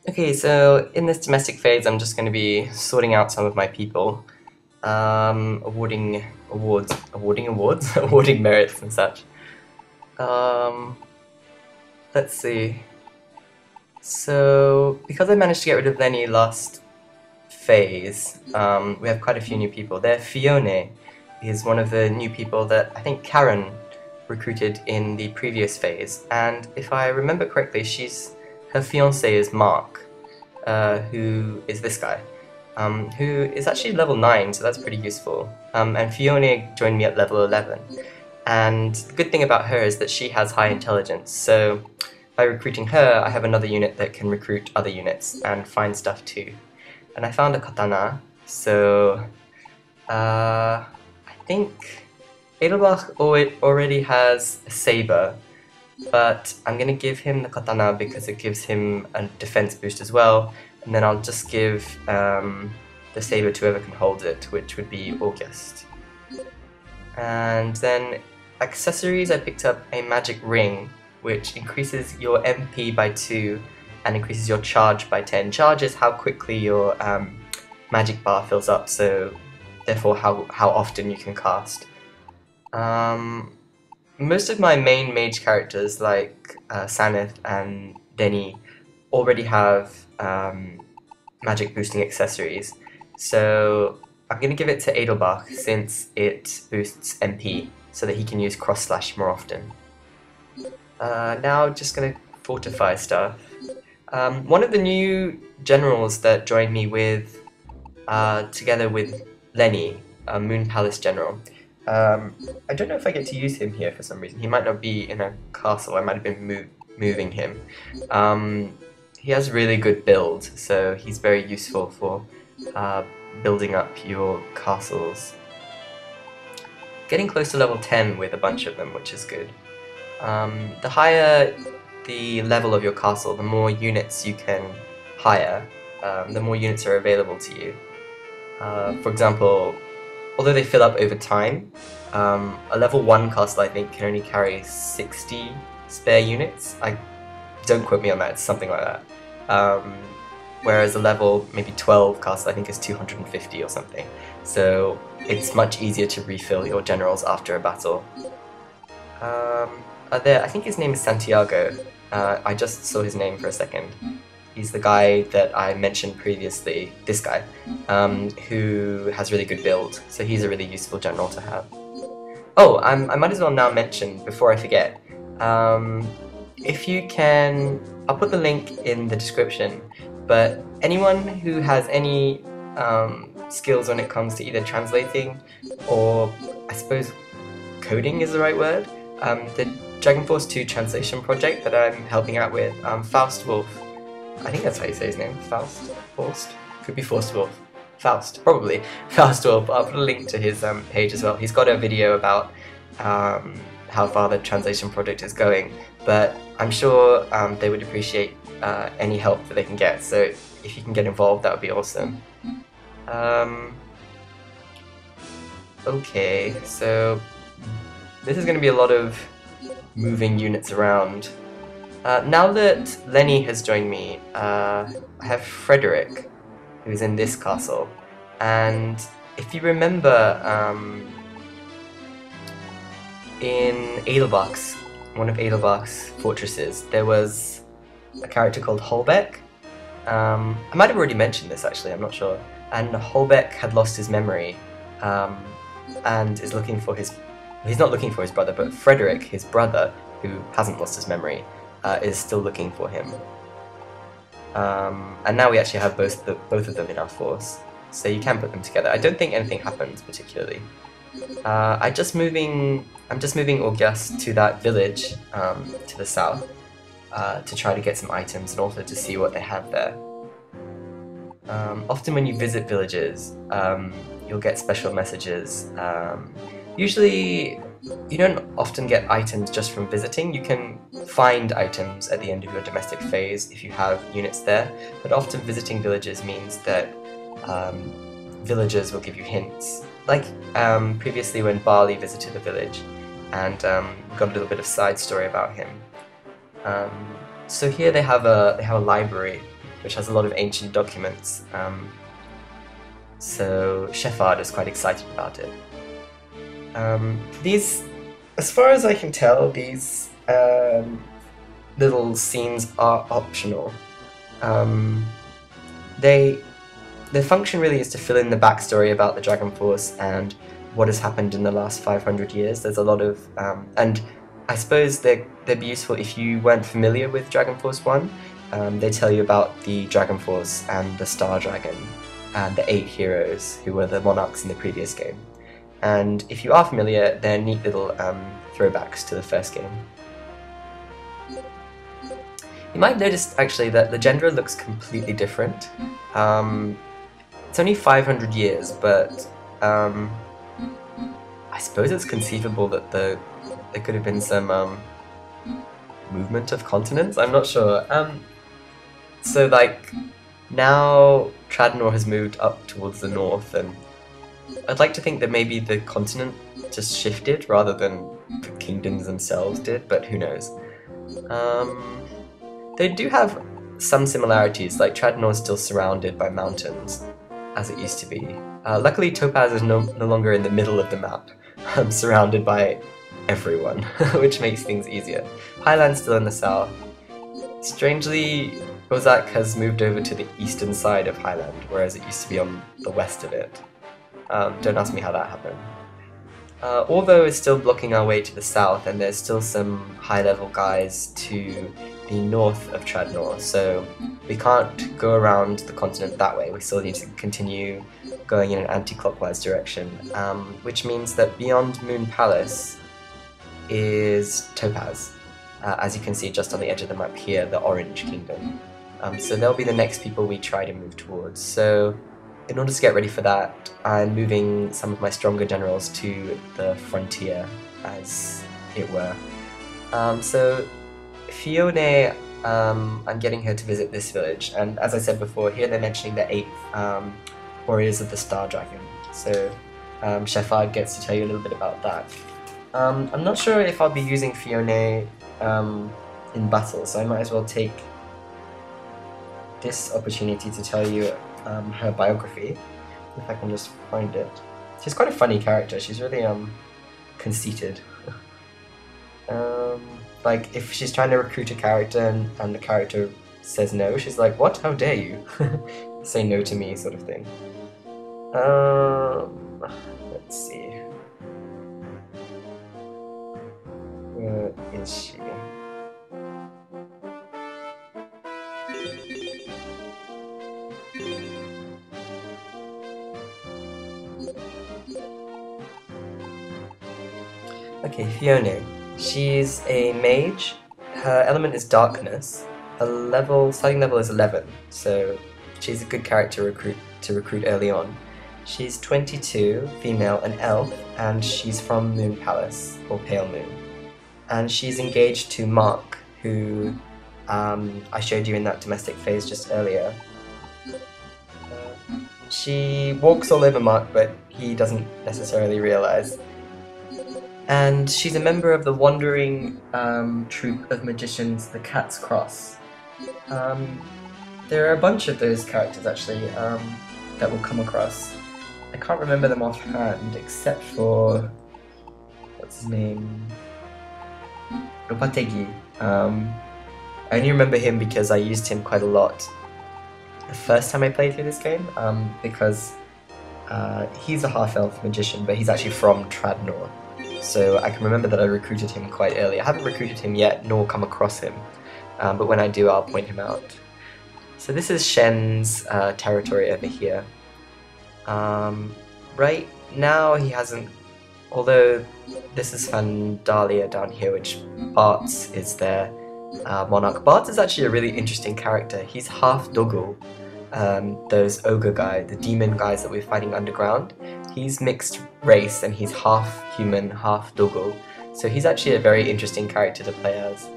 Okay, so in this domestic phase, I'm just going to be sorting out some of my people, awarding awards, awarding merits and such. Um, let's see. So, because I managed to get rid of Lenny last phase, we have quite a few new people. There, Fiona is one of the new people that I think Karen recruited in the previous phase, and if I remember correctly, her fiance is Mark, who is this guy, who is actually level 9, so that's pretty useful. And Fiona joined me at level 11. And the good thing about her is that she has high intelligence, so by recruiting her, I have another unit that can recruit other units and find stuff too. And I found a katana, so I think Edelbach already has a saber, but I'm gonna give him the katana because it gives him a defense boost as well, and then I'll just give the saber to whoever can hold it, which would be August. And then accessories, I picked up a magic ring, which increases your MP by 2 and increases your charge by 10. Charge is how quickly your magic bar fills up, so therefore how often you can cast. Most of my main mage characters, like Sanith and Denny, already have magic boosting accessories, so I'm going to give it to Edelbach since it boosts MP so that he can use cross slash more often. Now just going to fortify stuff. One of the new generals that joined me together with Lenny, Moon Palace General. I don't know if I get to use him here for some reason. He might not be in a castle. I might have been moving him. He has really good build, so he's very useful for building up your castles. Getting close to level 10 with a bunch of them, which is good. The higher the level of your castle, the more units you can hire, the more units are available to you. For example, although they fill up over time, a level 1 castle I think can only carry 60 spare units. Don't quote me on that, it's something like that. Whereas a level maybe 12 castle I think is 250 or something. So it's much easier to refill your generals after a battle. I think his name is Santiago. I just saw his name for a second. He's the guy that I mentioned previously, this guy, who has really good build, so he's a really useful general to have. Oh, I might as well now mention, before I forget, if you can, I'll put the link in the description, but anyone who has any skills when it comes to either translating or, I suppose, coding is the right word, the Dragon Force 2 translation project that I'm helping out with, FaustWolf, I think that's how you say his name, Faust? Could be FaustWolf. Faust, probably. FaustWolf, I'll put a link to his page as well. He's got a video about how far the translation project is going, but I'm sure they would appreciate any help that they can get, so if you can get involved, that would be awesome. Okay, so this is going to be a lot of moving units around. Now that Lenny has joined me, I have Frederick, who's in this castle, and if you remember, in Edelbach's, one of Edelbach's fortresses, there was a character called Holbeck. I might have already mentioned this actually, I'm not sure, and Holbeck had lost his memory, and is looking for he's not looking for his brother, but Frederick, his brother, who hasn't lost his memory, is still looking for him. And now we actually have both of them in our force, so you can put them together. I don't think anything happens particularly. I'm just moving August to that village to the south to try to get some items and also to see what they have there. Often when you visit villages, you'll get special messages. Usually, you don't often get items just from visiting. You can find items at the end of your domestic phase if you have units there, but often visiting villages means that villagers will give you hints. Like previously when Barley visited a village, and got a little bit of side story about him. So here they have a library, which has a lot of ancient documents. So Shepard is quite excited about it. These, as far as I can tell, these little scenes are optional. Their function really is to fill in the backstory about the Dragon Force and what has happened in the last 500 years. There's a lot of, and I suppose they'd be useful if you weren't familiar with Dragon Force 1. They tell you about the Dragon Force and the Star Dragon and the 8 heroes who were the monarchs in the previous game. And if you are familiar, they're neat little throwbacks to the first game. You might notice actually that Legendra looks completely different. It's only 500 years, but I suppose it's conceivable that there could have been some movement of continents. I'm not sure. So like now Tradnor has moved up towards the north, and I'd like to think that maybe the continent just shifted rather than the kingdoms themselves did, but who knows. They do have some similarities, like Tradnor is still surrounded by mountains, as it used to be. Luckily Topaz is no longer in the middle of the map, surrounded by everyone, which makes things easier. Highland's still in the south. Strangely, Kozak has moved over to the eastern side of Highland, whereas it used to be on the west of it. Don't ask me how that happened. Although is still blocking our way to the south, and there's still some high-level guys to the north of Tradnor, so we can't go around the continent that way. We still need to continue going in an anti-clockwise direction, which means that beyond Moon Palace is Topaz. As you can see just on the edge of the map here, the Orange Kingdom. So they'll be the next people we try to move towards. So in order to get ready for that, I'm moving some of my stronger generals to the frontier, as it were. So Fiona, I'm getting her to visit this village, and as I said before, here they're mentioning the 8 warriors of the Star Dragon. So Shepard gets to tell you a little bit about that. I'm not sure if I'll be using Fiona in battle, so I might as well take this opportunity to tell you her biography, if I can just find it. She's quite a funny character. She's really conceited. Like if she's trying to recruit a character and the character says no, she's like, "What? How dare you say no to me?" sort of thing. Let's see. Where is she? Okay, Fiona. She's a mage. Her element is darkness. Her starting level is 11, so she's a good character to recruit early on. She's 22, female, an elf, and she's from Moon Palace, or Pale Moon. And she's engaged to Mark, who I showed you in that domestic phase just earlier. She walks all over Mark, but he doesn't necessarily realize. And she's a member of the wandering troupe of magicians, the Cat's Cross. There are a bunch of those characters, actually, that we'll come across. I can't remember them offhand, except for... what's his name? Ropategi. I only remember him because I used him quite a lot the first time I played through this game, because he's a half-elf magician, but he's actually from Tradnor. So I can remember that I recruited him quite early. I haven't recruited him yet, nor come across him, but when I do, I'll point him out. So this is Shen's territory over here. Right now he hasn't, although this is Vandalia down here, which Bartz is their monarch. Bartz is actually a really interesting character. He's half Doggle, those ogre guys, the demon guys that we're fighting underground. He's mixed race and he's half human, half Doggle. So he's actually a very interesting character to play as.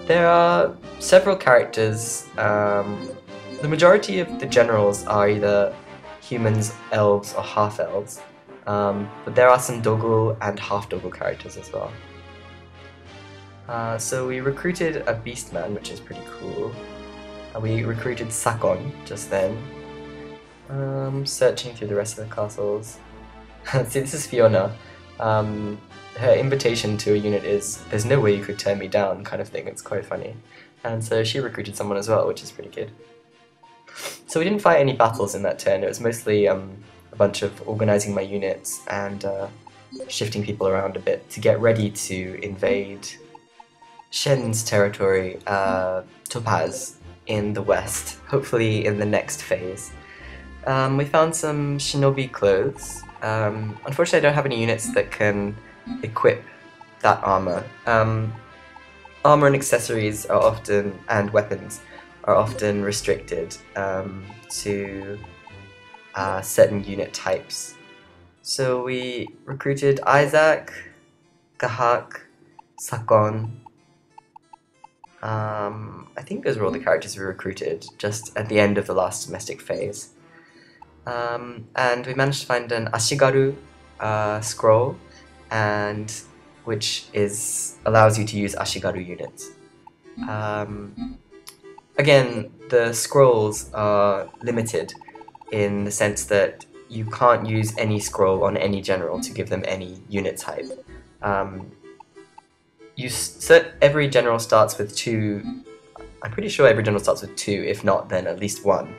There are several characters. The majority of the generals are either humans, elves, or half-elves. But there are some Doggle and half-Doggle characters as well. So we recruited a Beastman, which is pretty cool. We recruited Sakon just then. Searching through the rest of the castles. See, this is Fiona. Her invitation to a unit is, "There's no way you could turn me down," kind of thing. It's quite funny. And so she recruited someone as well, which is pretty good. So we didn't fight any battles in that turn. It was mostly a bunch of organizing my units and shifting people around a bit to get ready to invade Shen's territory, Topaz, in the west, hopefully in the next phase. We found some shinobi clothes. Unfortunately, I don't have any units that can equip that armor. Armor and accessories are often, and weapons, are often restricted to certain unit types. So we recruited Isaac, Gahak, Sakon. I think those were all the characters we recruited, just at the end of the last domestic phase. And we managed to find an Ashigaru scroll, and which allows you to use Ashigaru units. Again, the scrolls are limited in the sense that you can't use any scroll on any general to give them any unit type. Every general starts with 2, I'm pretty sure every general starts with 2, if not then at least 1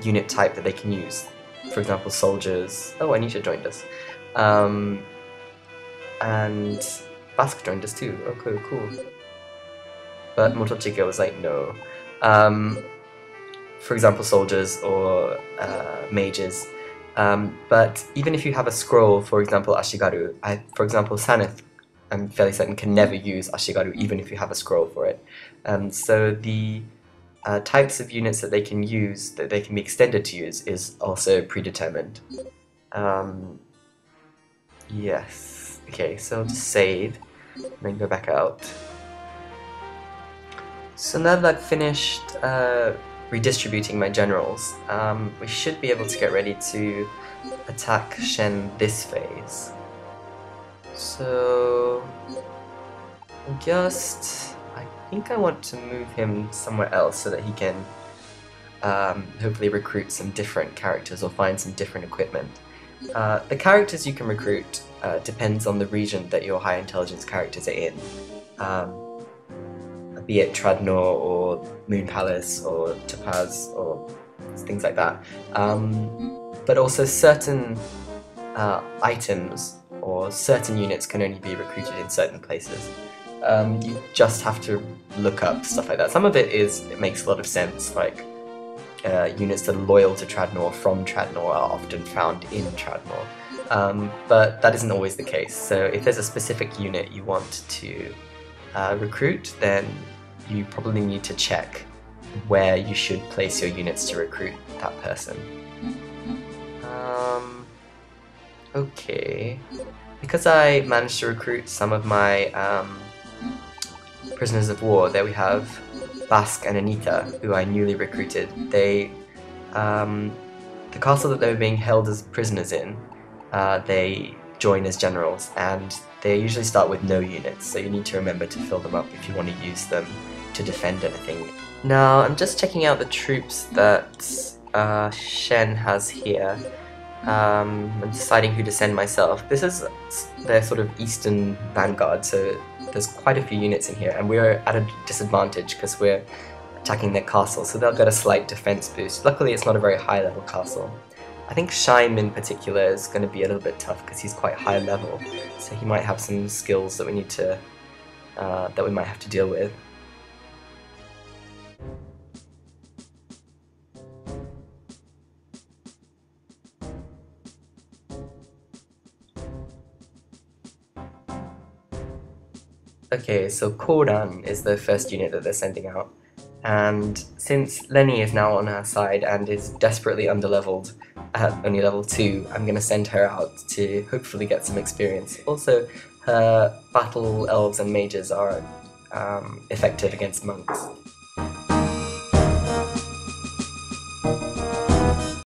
unit type that they can use. For example, soldiers. Oh, Anisha joined us. And Bask joined us too. Okay, cool. But Motochika was like, no. For example, soldiers or mages. But even if you have a scroll, for example, Ashigaru, for example, Sanith, I'm fairly certain, can never use Ashigaru even if you have a scroll for it. So the types of units that they can use, that they can be extended to use, is also predetermined. Yes. Okay, so I'll just save and then go back out. So now that I've finished redistributing my generals, we should be able to get ready to attack Shen this phase. So I think I want to move him somewhere else so that he can hopefully recruit some different characters or find some different equipment. The characters you can recruit depends on the region that your high intelligence characters are in, be it Tradnor or Moon Palace or Topaz or things like that. But also certain items or certain units can only be recruited in certain places. You just have to look up stuff like that. Some of it makes a lot of sense, like units that are loyal to Tradnor from Tradnor are often found in Tradnor. But that isn't always the case. So if there's a specific unit you want to recruit, then you probably need to check where you should place your units to recruit that person. Okay. Because I managed to recruit some of my prisoners of war, there we have Bask and Anita, who I newly recruited. The castle that they were being held as prisoners in, they join as generals, and they usually start with no units, so you need to remember to fill them up if you want to use them to defend anything. Now, I'm just checking out the troops that Shen has here. I'm deciding who to send myself. This is their sort of eastern vanguard, so there's quite a few units in here, and we're at a disadvantage because we're attacking their castle, so they'll get a slight defense boost. Luckily, it's not a very high level castle. I think Shime in particular is going to be a little bit tough because he's quite high level, so he might have some skills that we need to that we might have to deal with. Okay, so Koran is the first unit that they're sending out, and since Lenny is now on our side and is desperately underleveled at only level 2, I'm going to send her out to hopefully get some experience. Also, her battle elves and mages are effective against monks.